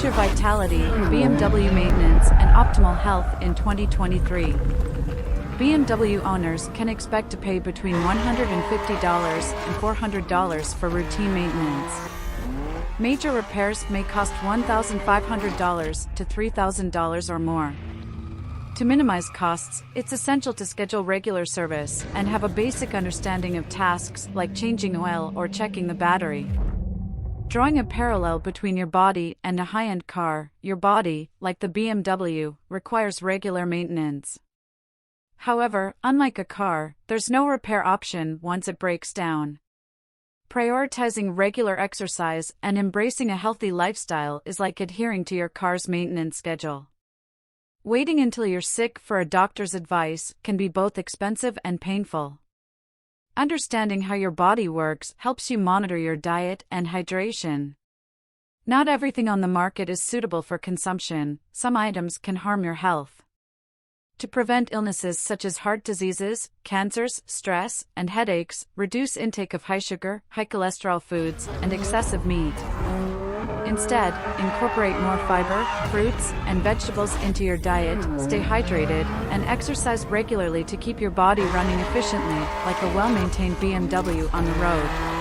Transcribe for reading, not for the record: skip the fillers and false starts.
Future vitality, BMW maintenance, and optimal health in 2023. BMW owners can expect to pay between $150 and $400 for routine maintenance. Major repairs may cost $1,500 to $3,000 or more. To minimize costs, it's essential to schedule regular service and have a basic understanding of tasks like changing oil or checking the battery. Drawing a parallel between your body and a high-end car, your body, like the BMW, requires regular maintenance. However, unlike a car, there's no repair option once it breaks down. Prioritizing regular exercise and embracing a healthy lifestyle is like adhering to your car's maintenance schedule. Waiting until you're sick for a doctor's advice can be both expensive and painful. Understanding how your body works helps you monitor your diet and hydration. Not everything on the market is suitable for consumption. Some items can harm your health. To prevent illnesses such as heart diseases, cancers, stress, and headaches, reduce intake of high sugar, high cholesterol foods, and excessive meat. Instead, incorporate more fiber, fruits, and vegetables into your diet, stay hydrated, and exercise regularly to keep your body running efficiently, like a well-maintained BMW on the road.